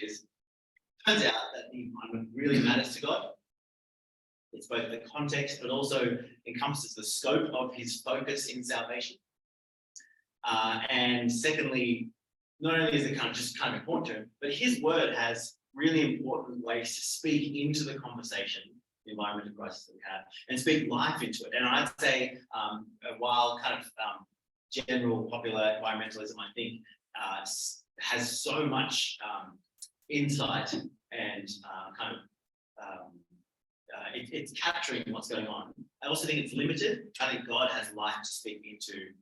is, it turns out that the environment really matters to God. It's both the context, but also encompasses the scope of his focus in salvation. And secondly, not only is it just kind of important to him, but his word has really important ways to speak into the conversation, the environmental crisis that we have, and speak life into it. And I'd say, while general popular environmentalism, I think, has so much insight and it's capturing what's going on. I also think it's limited. I think God has life to speak into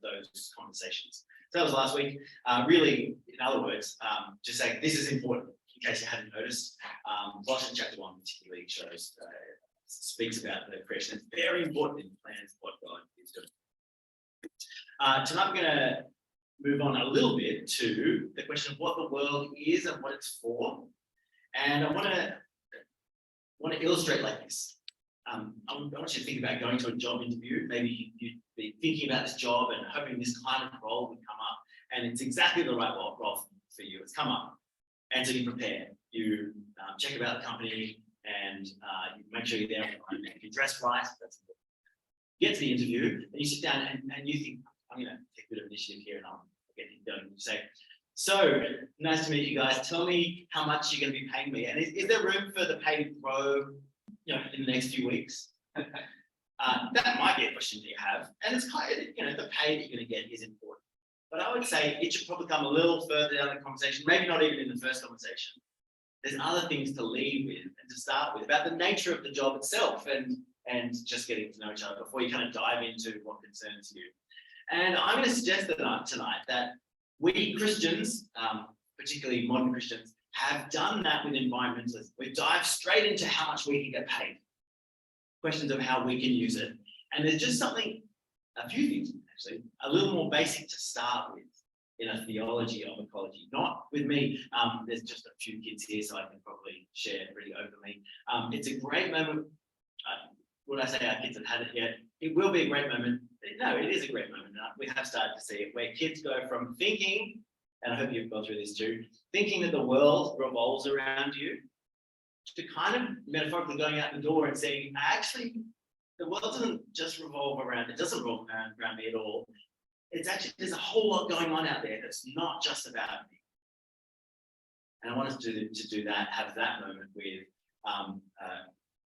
those conversations. So that was last week. Really, in other words, just saying this is important, in case you hadn't noticed. Colossians chapter 1 particularly speaks about the creation. It's very important in the plans of what God is doing. Tonight we're going to move on a little bit to the question of what the world is and what it's for. And I want to illustrate like this. I want you to think about going to a job interview. Maybe you'd be thinking about this job and hoping this kind of role would come up, and it's exactly the right role for you. It's come up, and so you prepare. You check about the company, and you make sure you're there on time. If you dress right, that's important. You get to the interview, and you sit down, and you think, I'm going to take a bit of initiative here, and I'll get it going. You say, so nice to meet you guys. Tell me how much you're going to be paying me, and is there room for the pay to grow, in the next few weeks? That might be a question that you have, and it's kind of, the pay that you're going to get is important. But I would say it should probably come a little further down the conversation, maybe not even in the first conversation. There's other things to lead with and to start with about the nature of the job itself, and just getting to know each other before you kind of dive into what concerns you. And I'm going to suggest tonight that we Christians, particularly modern Christians, have done that with environmentalism. We've dived straight into how much we can get paid, questions of how we can use it. And there's just a few things actually, a little more basic to start with in a theology of ecology. Not with me, there's just a few kids here, so I can probably share pretty openly. It's a great moment. Would I say our kids have had it yet? It will be a great moment. No, it is a great moment. We have started to see it, where kids go from thinking, and I hope you've gone through this too, thinking that the world revolves around you, to kind of metaphorically going out the door and saying, actually, the world doesn't just revolve around, it doesn't revolve around me at all. It's actually, there's a whole lot going on out there that's not just about me. And I want us to do that, have that moment with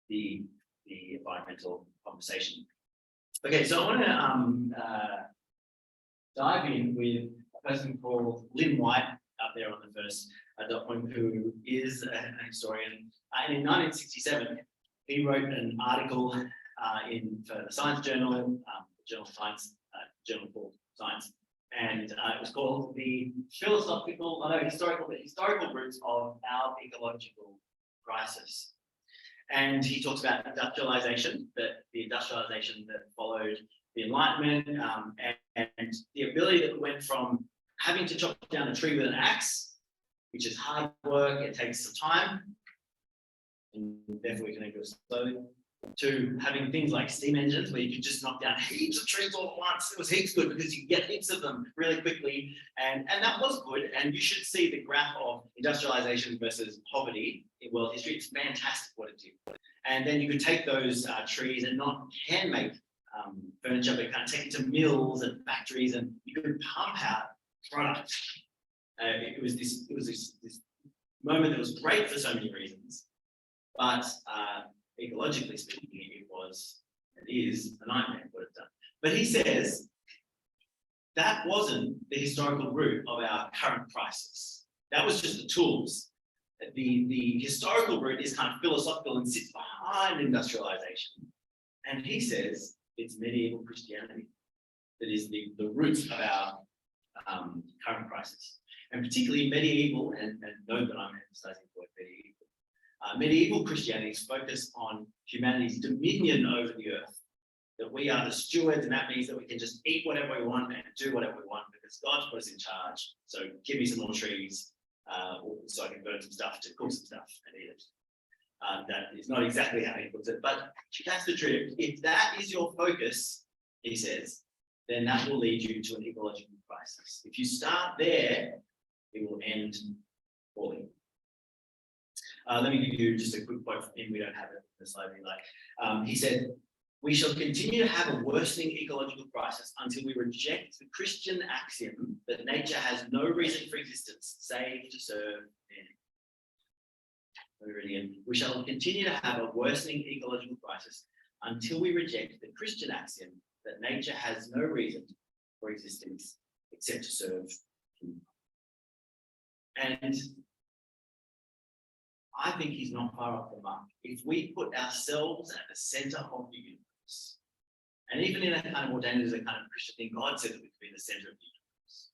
the environmental conversation. Okay, so I want to dive in with a person called Lynn White up there on the first dot point, who is a historian. And in 1967, he wrote an article for the Science Journal, Journal called Science, and it was called "The Historical Roots of Our Ecological Crisis." And he talks about industrialization, the industrialization that followed the Enlightenment, and the ability that went from having to chop down a tree with an axe, which is hard work, it takes some time, and therefore we can do it slowly, to having things like steam engines where you could just knock down heaps of trees all at once. It was heaps good because you get heaps of them really quickly, and that was good. And you should see the graph of industrialization versus poverty in world history. It's fantastic what it did. And then you could take those trees and not hand make furniture, but kind of take it to mills and factories, and you could pump out product. It was this moment that was great for so many reasons, but ecologically speaking, it was and is a nightmare what it's done. But he says that wasn't the historical root of our current crisis. That was just the tools. The historical root is kind of philosophical and sits behind industrialization. And he says it's medieval Christianity that is the roots of our current crisis. And particularly medieval, and note that I'm emphasizing the word medieval. Medieval Christianity is focused on humanity's dominion over the earth, that we are the stewards, and that means that we can just eat whatever we want and do whatever we want because God's put us in charge. So give me some more trees so I can burn some stuff to cook some stuff and eat it. That is not exactly how he puts it, but that's the truth. If that is your focus, he says, then that will lead you to an ecological crisis. If you start there, it will end poorly. Let me give you just a quick quote from him. We don't have it in the slide. He said, "We shall continue to have a worsening ecological crisis until we reject the Christian axiom that nature has no reason for existence save to serve man." We shall continue to have a worsening ecological crisis until we reject the Christian axiom that nature has no reason for existence except to serve him. And I think he's not far off the mark. If we put ourselves at the center of the universe, and even in a kind of more dangerous kind of Christian thing, God said that we could be the center of the universe,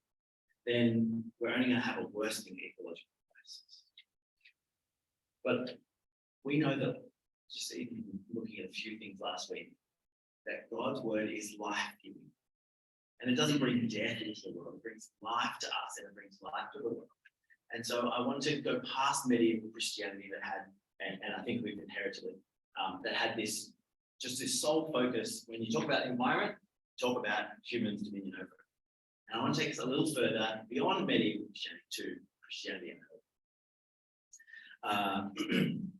then we're only going to have a worsening ecological crisis. But we know that, just even looking at a few things last week, that God's word is life-giving. And it doesn't bring death into the world, it brings life to us and it brings life to the world. And so I want to go past medieval Christianity that had, and I think we've inherited it, that had this, just this sole focus. When you talk about the environment, talk about humans' dominion over it. And I want to take us a little further beyond medieval Christianity to Christianity and hope.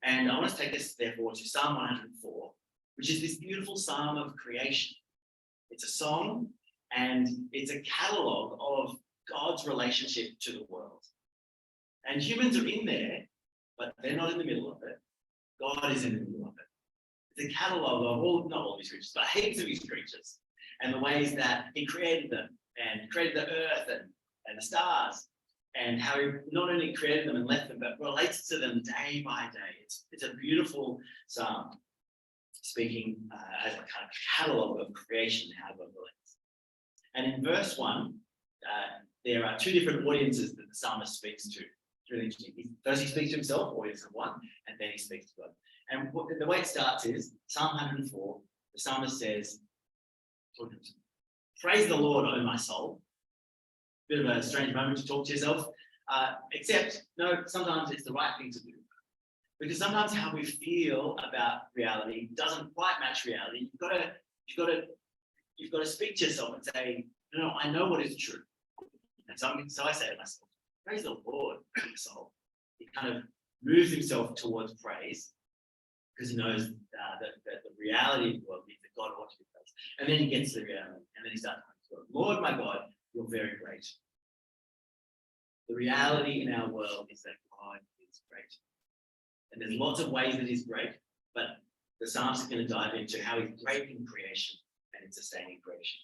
And I want to take us, therefore, to Psalm 104, which is this beautiful psalm of creation. It's a song, and it's a catalogue of God's relationship to the world. And humans are in there, but they're not in the middle of it. God is in the middle of it. It's a catalogue of not all of his creatures, but heaps of his creatures, and the ways that he created them, and created the earth and the stars, and how he not only created them and left them, but relates to them day by day. It's a beautiful psalm, speaking as a kind of catalogue of creation and how God relates. And in verse 1, there are two different audiences that the psalmist speaks to. It's really interesting. First he speaks to himself, audience of one, and then he speaks to God. And the way it starts is, Psalm 104, the psalmist says, "Praise the Lord, O my soul." Bit of a strange moment to talk to yourself, except, no, sometimes it's the right thing to do. Because sometimes how we feel about reality doesn't quite match reality. You've got to speak to yourself and say, no, I know what is true. And so I say to myself, praise the Lord, my soul. He kind of moves himself towards praise because he knows that the reality of the world is that God ought to be praised. And then he gets to the reality, and then he starts to go, Lord, my God, you're very great. The reality in our world is that God is great. And there's lots of ways that he's great, but the psalmist is going to dive into how he's great in creation and in sustaining creation.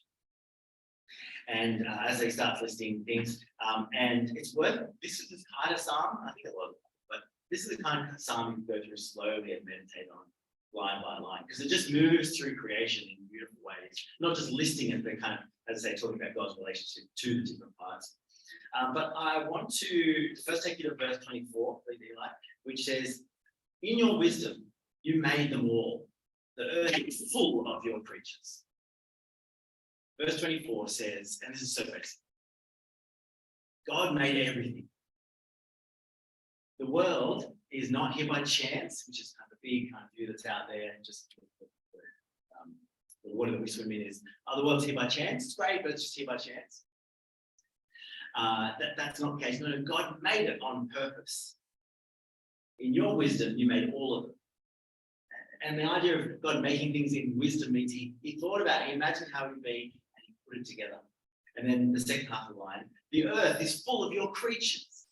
And as he starts listing things, and it's this is the kind of psalm, I think a lot of it, but this is the kind of psalm you can go through slowly and meditate on line by line, because it just moves through creation in beautiful ways, not just listing it, but kind of, as I say, talking about God's relationship to the different parts. But I want to first take you to verse 24, Eli, which says, "In your wisdom, you made them all. The earth is full of your creatures." Verse 24 says, and this is so basic, God made everything. The world is not here by chance, which is kind of the big kind of view that's out there, and just the water that we swim in is, the world's here by chance. It's great, but it's just here by chance. That's not the case. No, God made it on purpose. In your wisdom, you made all of it. And the idea of God making things in wisdom means he thought about it, he imagined how it would be, and he put it together. And then the second half of the line, the earth is full of your creatures.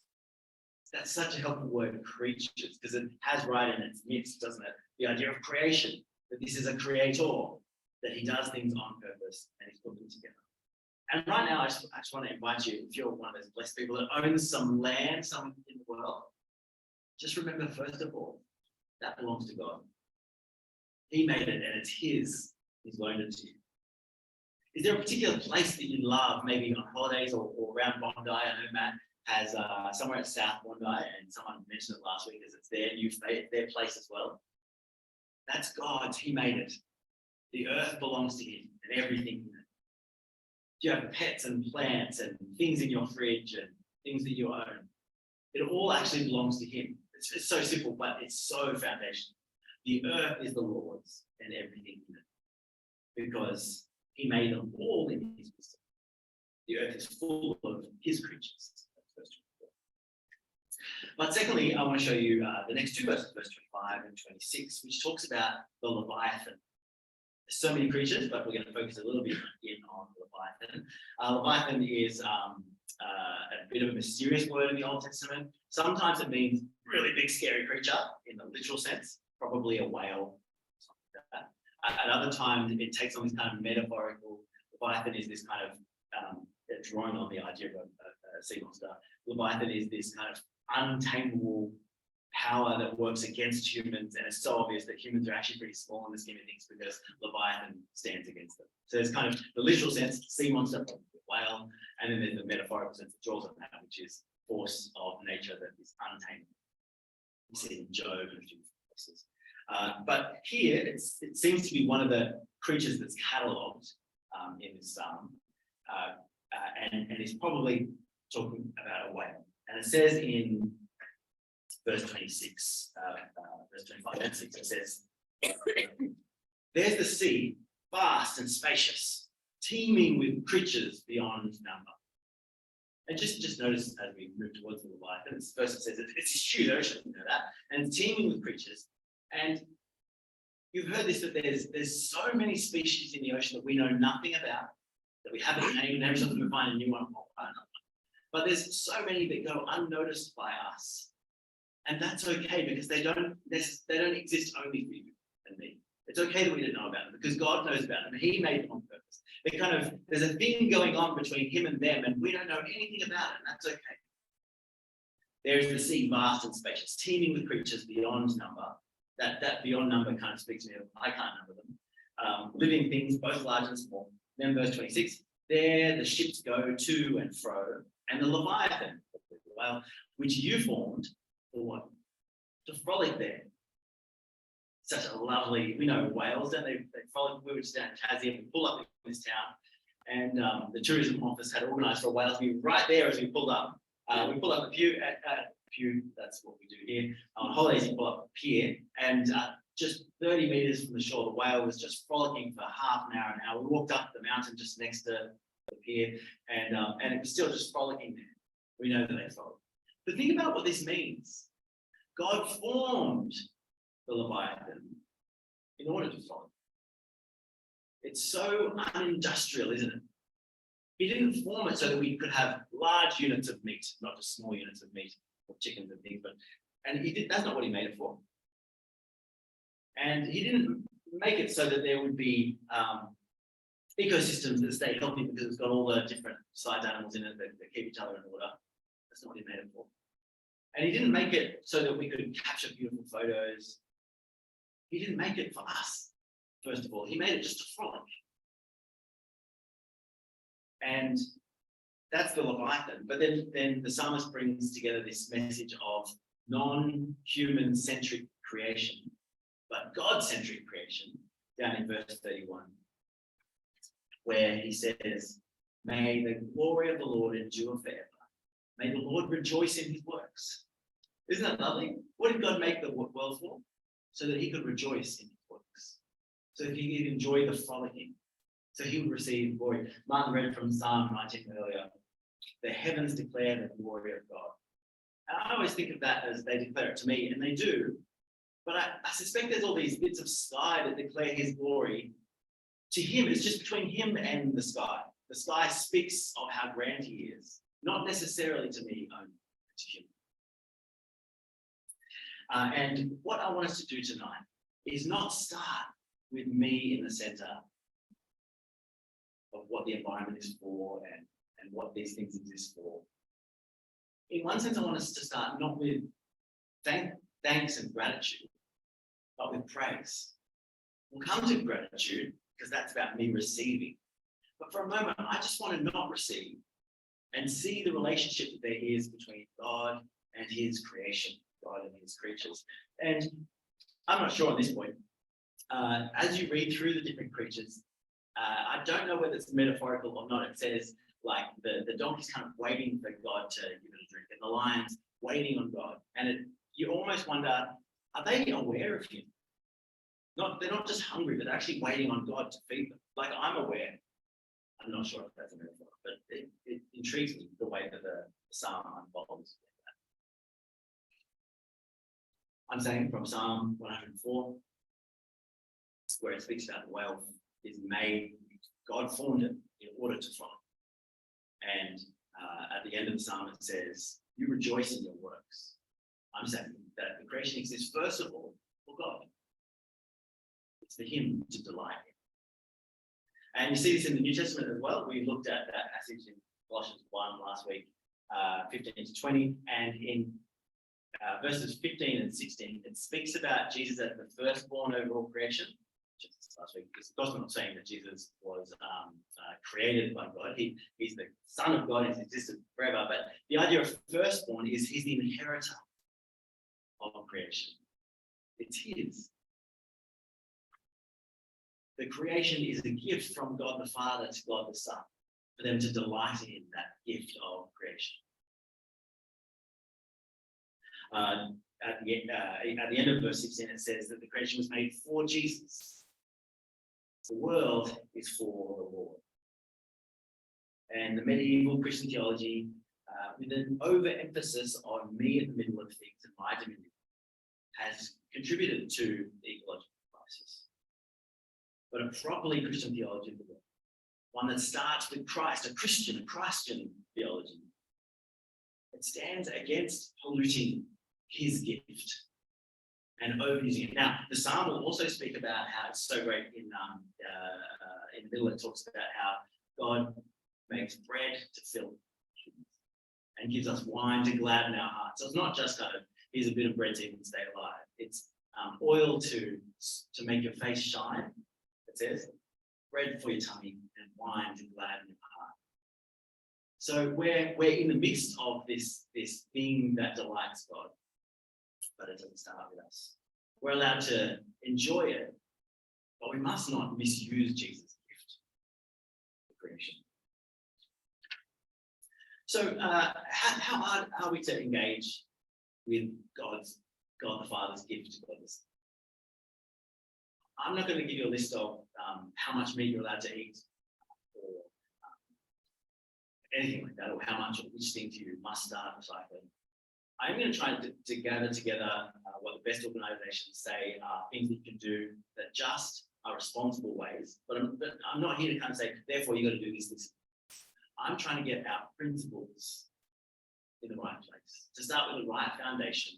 That's such a helpful word, creatures, because it has right in its midst, doesn't it? The idea of creation, that this is a creator, that he does things on purpose and he's put them together. And right now, I just want to invite you, if you're one of those blessed people that owns some land somewhere in the world, just remember, first of all, that belongs to God. He made it and it's his. He's loaned it to you. Is there a particular place that you love, maybe on holidays or around Bondi? I know Matt has somewhere at South Bondi, and someone mentioned it last week as it's their place as well. That's God's. He made it. The earth belongs to him and everything in it. You have pets and plants and things in your fridge and things that you own. It all actually belongs to him. It's so simple, but it's so foundational. The earth is the Lord's and everything in it, because he made them all in his wisdom. The earth is full of his creatures. But secondly, I want to show you the next two verses, verse 25 and 26, which talks about the Leviathan. There's so many creatures, but we're going to focus a little bit in on Leviathan. Leviathan is a bit of a mysterious word in the Old Testament. Sometimes it means really big, scary creature in the literal sense, probably a whale, something like that. At other times, it takes on this kind of metaphorical. Leviathan is this kind of drawing on the idea of a sea monster. Leviathan is this kind of untamable power that works against humans, and it's so obvious that humans are actually pretty small in the scheme of things because Leviathan stands against them. So there's kind of the literal sense, sea monster, whale, and then there's the metaphorical sense that draws on that, which is force of nature that is untamable. You see in Job and a few places. But here, it seems to be one of the creatures that's catalogued in this psalm, and is probably talking about a whale. And it says in verse 26, verse 25 and 6, it says, there's the sea, vast and spacious, teeming with creatures beyond number. And just notice as we move towards the Leviathan, first it says it's huge ocean, you know that, and it's teeming with creatures. And you've heard this, that there's so many species in the ocean that we know nothing about, that we haven't named, every time we find a new one, but there's so many that go unnoticed by us. And that's okay, because they don't exist only for you and me. It's okay that we didn't know about them, because God knows about them. He made them on purpose. There's a thing going on between him and them, and we don't know anything about it, and that's okay. There is the sea, vast and spacious, teeming with creatures beyond number. That beyond number kind of speaks to me of, I can't number them. Living things, both large and small. Then verse 26, there the ships go to and fro, and the Leviathan, well, which you formed, for what? To frolic there. Such a lovely, we know Wales, don't they? They frolic. We were just down in Tassie, and we pull up in this town, and the tourism office had organised for a whale to be right there as we pulled up. We pull up a pew, that's what we do here. On holidays, you pull up a pier, and just 30 metres from the shore, the whale was just frolicking for half an hour. We walked up the mountain just next to the pier, and it was still just frolicking there. We know that they frolic. But think about what this means. God formed the Leviathan in order to frolic. It's so unindustrial, isn't it? He didn't form it so that we could have large units of meat, not just small units of meat or chickens and things, that's not what he made it for. And he didn't make it so that there would be ecosystems that stay healthy because it's got all the different size animals in it that keep each other in order. That's not what he made it for. And he didn't make it so that we could capture beautiful photos. He didn't make it for us, first of all. He made it just to frolic. And that's the Leviathan. But then the psalmist brings together this message of non-human centric creation, but God-centric creation, down in verse 31, where he says, may the glory of the Lord endure forever. May the Lord rejoice in his works. Isn't that lovely? What did God make the world for? So that he could rejoice in his works. So that he could enjoy the frolicking. So he would receive glory. Martin read from Psalm 19 earlier. The heavens declare the glory of God. And I always think of that as they declare it to me, and they do. But I suspect there's all these bits of sky that declare his glory. To him, it's just between him and the sky. The sky speaks of how grand he is, not necessarily to me only, to him. And what I want us to do tonight is not start with me in the center of what the environment is for and what these things exist for. In one sense, I want us to start not with thanks and gratitude, but with praise. We'll come to gratitude because that's about me receiving. But for a moment, I just want to not receive and see the relationship that there is between God and his creation, God and his creatures. And I'm not sure on this point. As you read through the different creatures, I don't know whether it's metaphorical or not. It says, like, the donkey's kind of waiting for God to give it a drink, and the lion's waiting on God. And you almost wonder, are they aware of him? They're not just hungry, but they're actually waiting on God to feed them. Like, I'm aware. I'm not sure if that's a metaphor, but it intrigues me the way that the psalm unfolds. I'm saying from Psalm 104, where it speaks about the whale is made, God formed it in order to fly. And at the end of the psalm, it says, you rejoice in your works. I'm saying that the creation exists, first of all, for God. It's for him to delight in. And you see this in the New Testament as well. We looked at that passage in Colossians 1 last week, 15 to 20, and in verses 15 and 16, it speaks about Jesus as the firstborn over all creation. Just last week, because of course we're not saying that Jesus was created by God. He's the Son of God, he's existed forever. But the idea of firstborn is he's the inheritor of creation. It's his. The creation is a gift from God the Father to God the Son, for them to delight in that gift of creation. At the end of verse 16, it says that the creation was made for Jesus. The world is for the Lord. And the medieval Christian theology, with an overemphasis on me in the middle of things and my dominion, has contributed to the ecological crisis. But a properly Christian theology of the world, one that starts with Christ, a Christian theology, it stands against polluting his gift and overusing it. Now, the psalm will also speak about how it's so great in the middle. It talks about how God makes bread to fill and gives us wine to gladden our hearts. So it's not just kind of here's a bit of bread so you can stay alive. It's oil to make your face shine. It says bread for your tummy and wine to gladden your heart. So we're in the midst of this thing that delights God. But it doesn't start with us. We're allowed to enjoy it, but we must not misuse Jesus' gift of creation. So how are we to engage with God the Father's gift to God the Son? I'm not going to give you a list of how much meat you're allowed to eat or anything like that, or how much or which things you must start recycling. I'm going to try to gather together what the best organisations say are things that you can do that just are responsible ways. But I'm not here to kind of say, therefore, you've got to do this. I'm trying to get our principles in the right place, to start with the right foundation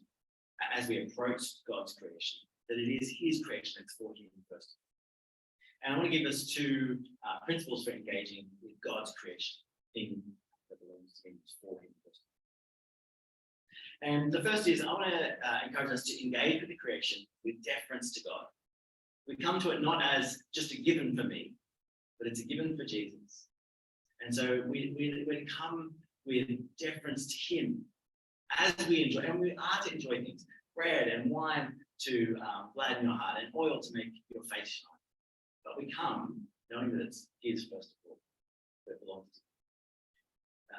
as we approach God's creation, that it is his creation, it's for him first. And I want to give us two principles for engaging with God's creation, thing that belongs to him, for him first. And the first is I want to encourage us to engage with the creation with deference to God. We come to it not as just a given for me, but it's a given for Jesus. And so we come with deference to him as we enjoy, and we are to enjoy things, bread and wine to gladden your heart and oil to make your face shine. But we come knowing that it's his first of all, that it belongs to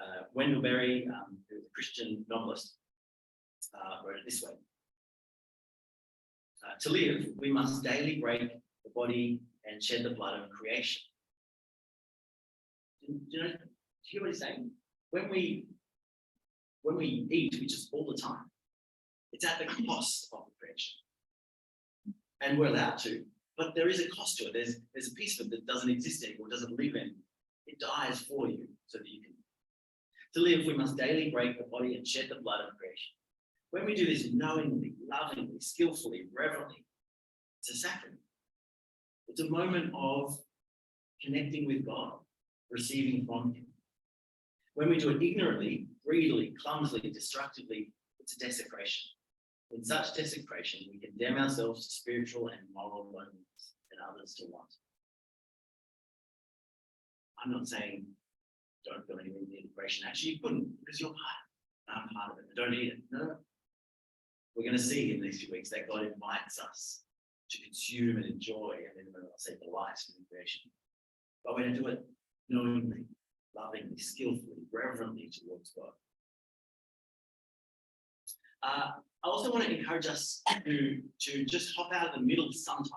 him. Wendell Berry, who was a Christian novelist, wrote it this way. To live, we must daily break the body and shed the blood of creation. Do you hear what he's saying? When we eat, which is all the time, it's at the cost of the creation. And we're allowed to, but there is a cost to it. There's a piece of it that doesn't exist anymore, doesn't live in. It dies for you so that you can. To live, we must daily break the body and shed the blood of creation. When we do this knowingly, lovingly, skillfully, reverently, it's a sacrament. It's a moment of connecting with God, receiving from him. When we do it ignorantly, greedily, clumsily, destructively, it's a desecration. In such desecration, we condemn ourselves to spiritual and moral loneliness and others to want. I'm not saying don't go anywhere near the creation. Actually, you couldn't, because you're part of it. Don't eat it. No. We're going to see in the next few weeks that God invites us to consume and enjoy, and then I'll say delight in the creation. But we're going to do it knowingly, lovingly, skillfully, reverently towards God. I also want to encourage us to just hop out of the middle sometimes.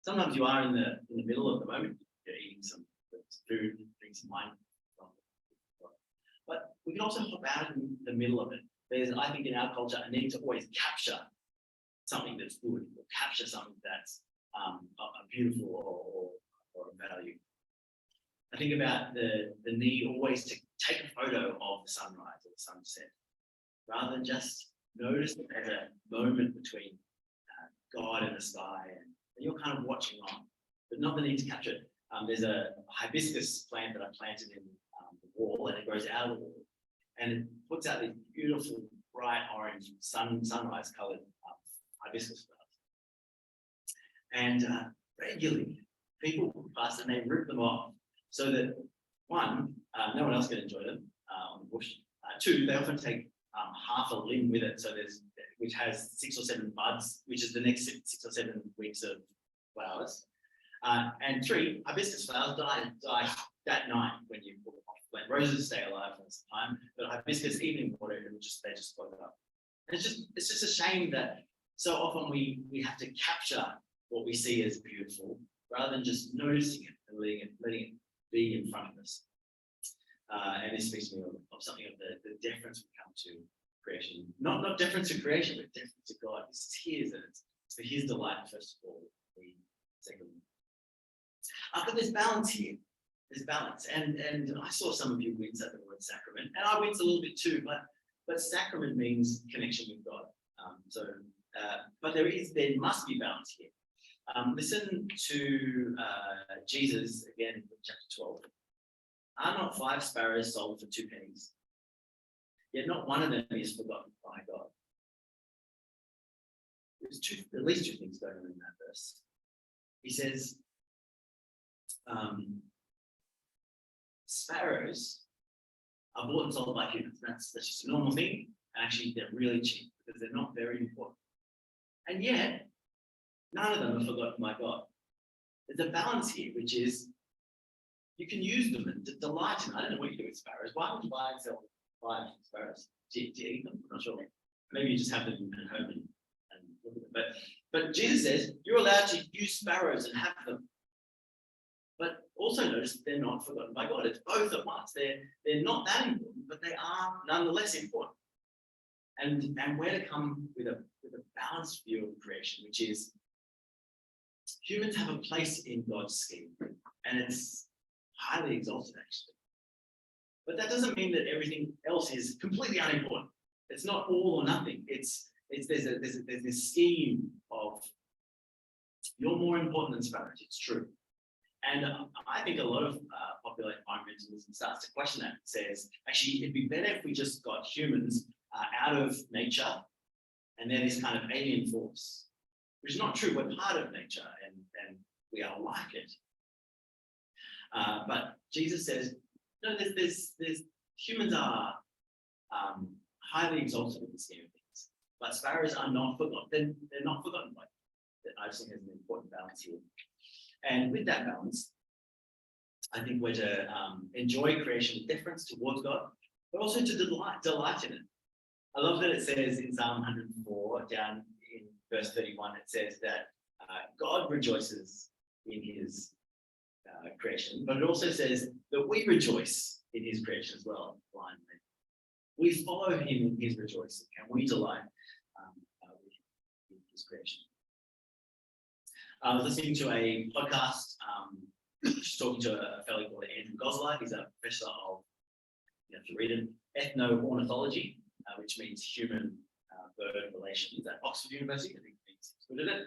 Sometimes you are in the middle of the moment, you're eating some food, drinking some wine. But we can also hop out of the middle of it. There's, I think, in our culture, a need to always capture something that's good, or capture something that's beautiful or of value. I think about the need always to take a photo of the sunrise or the sunset, rather than just notice it as a moment between God and the sky, and you're kind of watching on, but not the need to capture it. There's a hibiscus plant that I planted in the wall, and it grows out of the wall, and it puts out these beautiful, bright orange sunrise coloured hibiscus flowers. And regularly, people pass and they rip them off, so that one, no one else can enjoy them on the bush. Two, they often take half a limb with it, so which has 6 or 7 buds, which is the next 6 or 7 weeks of flowers. And 3, hibiscus flowers die that night when you pull them off. Like roses stay alive for some time, but hibiscus, even in water, they just float up. And it's just a shame that so often we have to capture what we see as beautiful, rather than just noticing it and letting it be in front of us. And this speaks to me of something of the deference we come to creation. Not deference to creation, but deference to God. This is his, and it's for his delight, first of all. Secondly. But there's balance here. There's balance. And I saw some of you wince at the word sacrament, and I wince a little bit too, but sacrament means connection with God. But there must be balance here. Listen to Jesus again in chapter 12. Are not 5 sparrows sold for 2 pennies? Yet not one of them is forgotten by God. There's at least 2 things going on in that verse. He says, sparrows are bought and sold by humans. That's just a normal thing. And actually, they're really cheap because they're not very important. And yet, none of them are forgotten by God. There's a balance here, which is you can use them and delight in. I don't know what you do with sparrows. Why would you buy and sell 5 sparrows? Do you eat them? I'm not sure. Maybe you just have them at home and look at them. But Jesus says you're allowed to use sparrows and have them. But also notice they're not forgotten by God. It's both at once. They're not that important, but they are nonetheless important. And we're to come with a balanced view of creation, which is humans have a place in God's scheme, and it's highly exalted, actually. But that doesn't mean that everything else is completely unimportant. It's not all or nothing. There's this scheme of you're more important than sparrows. It's true. And I think a lot of popular environmentalism starts to question that. It says, actually, it'd be better if we just got humans out of nature, and they're this kind of alien force, which is not true. We're part of nature, and we are like it. But Jesus says, no, there's humans are highly exalted in the scheme of things, but sparrows are not forgotten. They're not forgotten by God. I just think there's an important balance here. And with that balance, I think we're to enjoy creation with deference towards God, but also to delight in it. I love that it says in Psalm 104, down in verse 31, it says that God rejoices in his creation, but it also says that we rejoice in his creation as well, blindly. We follow him in his rejoicing, and we delight with his creation. I was listening to a podcast, just talking to a fellow called Andrew Goslar. He's a professor of, you have to read it, ethno-ornithology, which means human bird relations at Oxford University. I think he's good at it.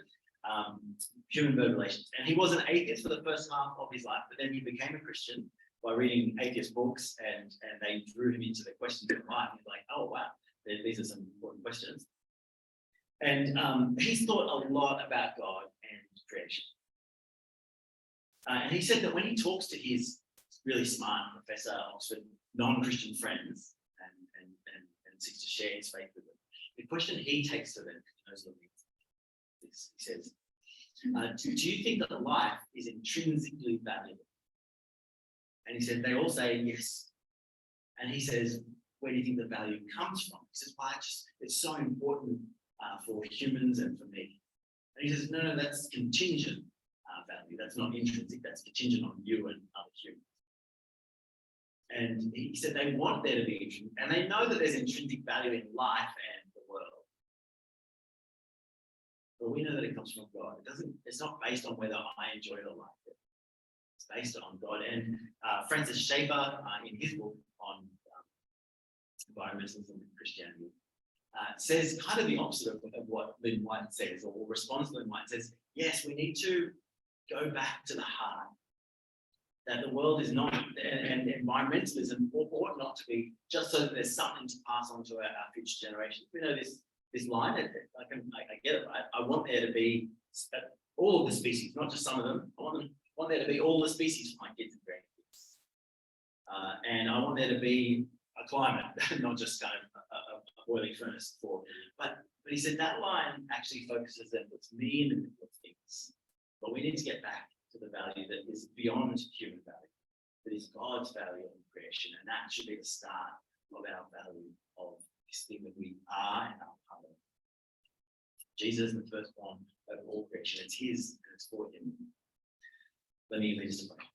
Human bird relations. And he was an atheist for the first half of his life, but then he became a Christian by reading atheist books, and they drew him into the questions of life. He's like, oh, wow, these are some important questions. And he's thought a lot about God and creation. And he said that when he talks to his really smart professor, Oxford, non-Christian friends, and seeks to share his faith with them, the question he takes to them, he knows what it means. He says, do you think that life is intrinsically valuable? And he said, they all say yes. And he says, where do you think the value comes from? He says, why it's so important for humans and for me. And he says, no, that's contingent value. That's not intrinsic. That's contingent on you and other humans. And he said they want there to be intrinsic, and they know that there's intrinsic value in life and the world. but we know that it comes from God. It's not based on whether I enjoy it or like it. It's based on God. And Francis Schaeffer, in his book on environmentalism and Christianity, says kind of the opposite of what Lynn White says, or responds to Lynn White, says, yes, we need to go back to the heart. That the world is not, and environmentalism ought not to be just so that there's something to pass on to our future generations. We know this line, I get it, right? I want there to be all of the species, not just some of them. I want there to be all the species for my kids and grandkids. And I want there to be a climate, not just kind of a boiling furnace for. But he said that line actually focuses and puts me in the middle of things. But we need to get back to the value that is beyond human value, that is God's value in creation, and that should be the start of our value of this thing that we are and are part of. Jesus, the firstborn of all creation, it's his and it's for him. Let me lead us to pray.